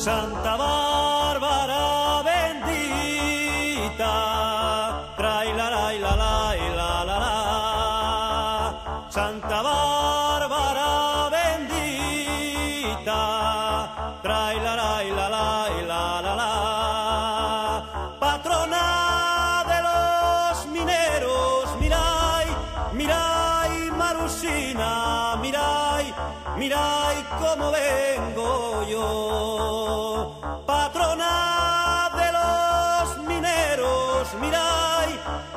Santa Bárbara bendita, trae la la la la la la la. Santa Bárbara bendita, trae la la la la la la la. Patrona de los mineros, mirai, mirai Marusina, mirai, mirai cómo vengo yo. Patrona de los mineros, mirai,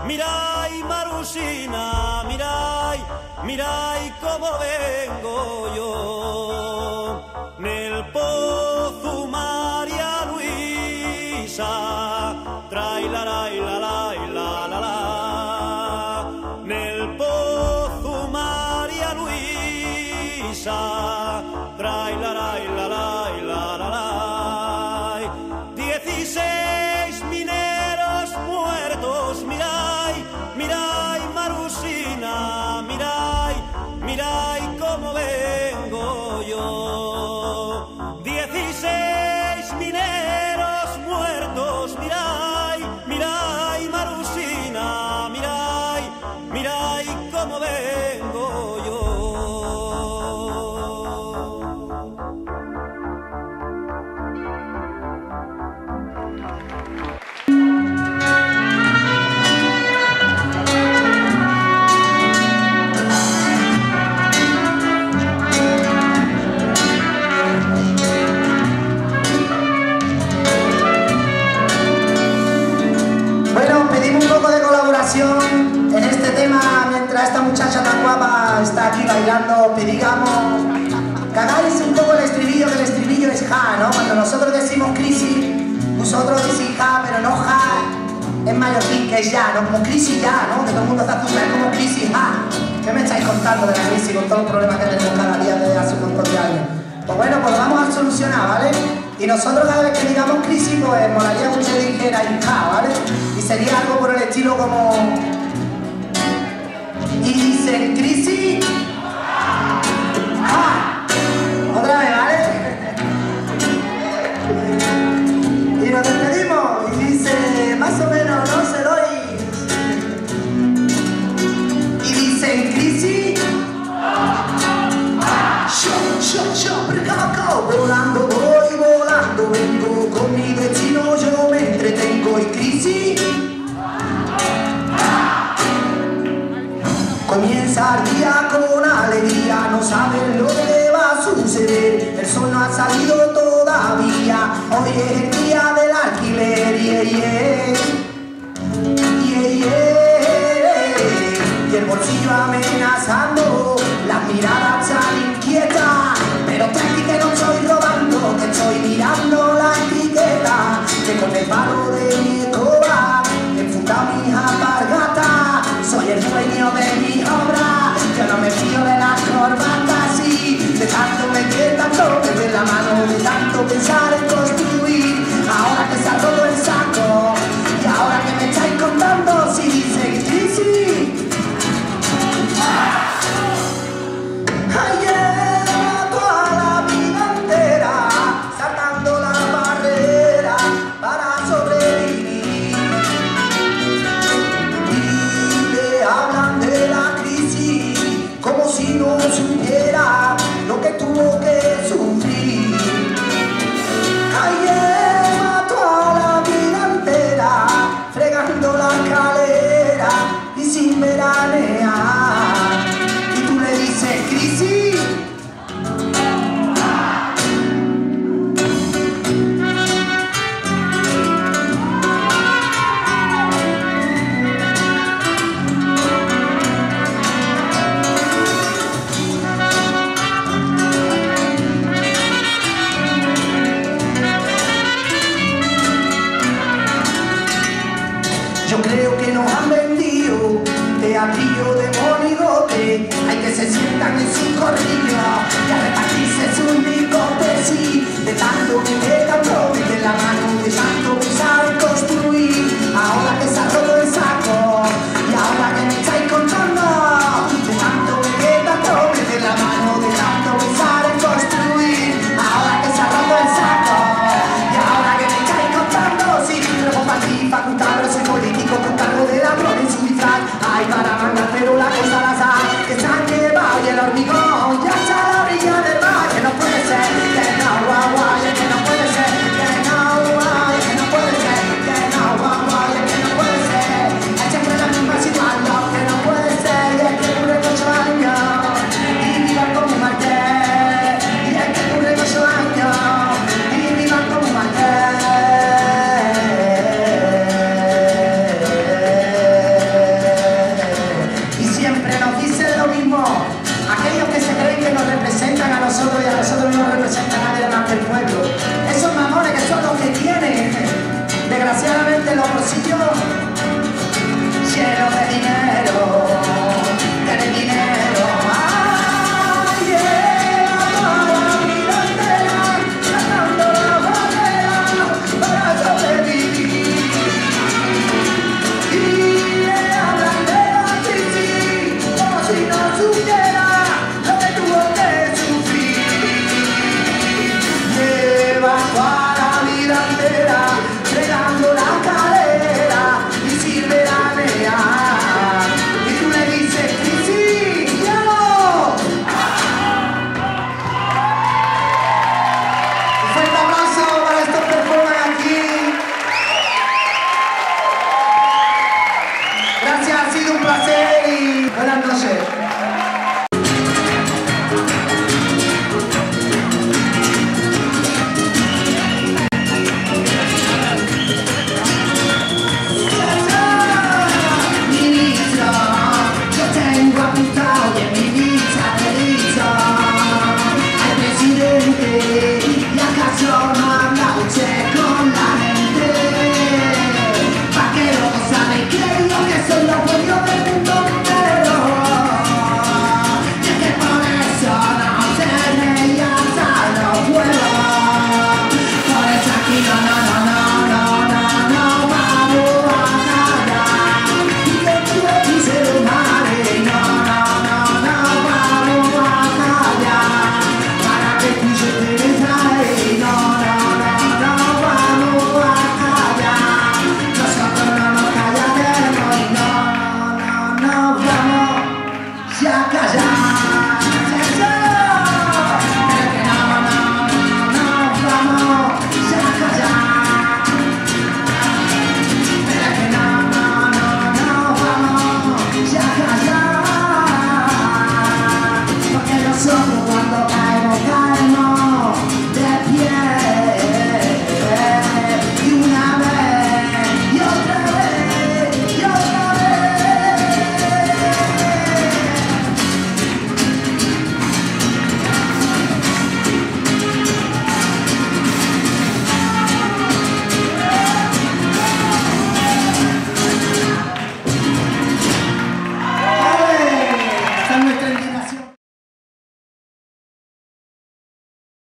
mirai Marusina, mirai, mirai cómo vengo yo. Nel pozo María Luisa, trae la la la la la la la. Nel pozo María Luisa, trae la la la la la la la. 16 mineros muertos, mirai, mirai Marusina, mirai, mirai cómo vengo yo. 16 mineros muertos, mirai, mirai Marusina, mirai, mirai cómo vengo yo. En este tema, mientras esta muchacha tan guapa está aquí bailando, pedíamos que hagáis un poco el estribillo, que el estribillo es ja, ¿no? Cuando nosotros decimos crisis, vosotros decís ja, pero no ja en mallorquín, que es ya, ¿no? Como crisis ya, ¿no? Que todo el mundo está haciendo, es como crisis ja. ¿Qué me estáis contando de la crisis con todos los problemas que tenemos cada día desde hace un montón de años? Pues bueno, pues lo vamos a solucionar, ¿vale? Y nosotros cada vez que digamos crisis, pues molaría mucho que dijerais ja, ¿vale? Y sería algo por el estilo como... Y dicen crisis... ¡Ja! Otra vez, ¿vale? Y nos despedimos y dice, más o menos, no se doy. Y dicen crisis... Yo, volando voy, volando vengo, con mi destino yo me entretengo y crisis. Comienza el día con alegría, no saben lo que va a suceder, el sol no ha salido todavía, hoy es el día del alquiler, yeah, yeah. Yeah, yeah. Y el bolsillo amenazando, las miradas tan inquietas, pero tranqui que no estoy robando, que estoy mirando la etiqueta, que con el palo de mi escoba enfunda mis alpargatas, soy el dueño de mi obra, yo no me fío de las corbatas y de tanto meter tanto, meter la mano, de tanto pensar en construir, ahora que se ha roto el saco, y ahora que me estáis contando si dicen crisis. Ayer toda la vida entera saltando la barrera para sobrevivir y le hablan de la crisis como si no supiera lo que tuvo que sufrir. Ayer toda la vida entera fregando la escalera y sin veranear. Crisis. Yo creo que nos han vendido teatrillo de monigote, hay que se sientan en su corrillo y a repartirse sus bigotes y de tanto que te tanto mete la mano, de tanto pensar en construir, ahora que se ha roto el saco y ahora que me estáis contando, de tanto que tanto mete la mano, de tanto pensar en construir, ahora que se ha roto el saco. hormigón, ya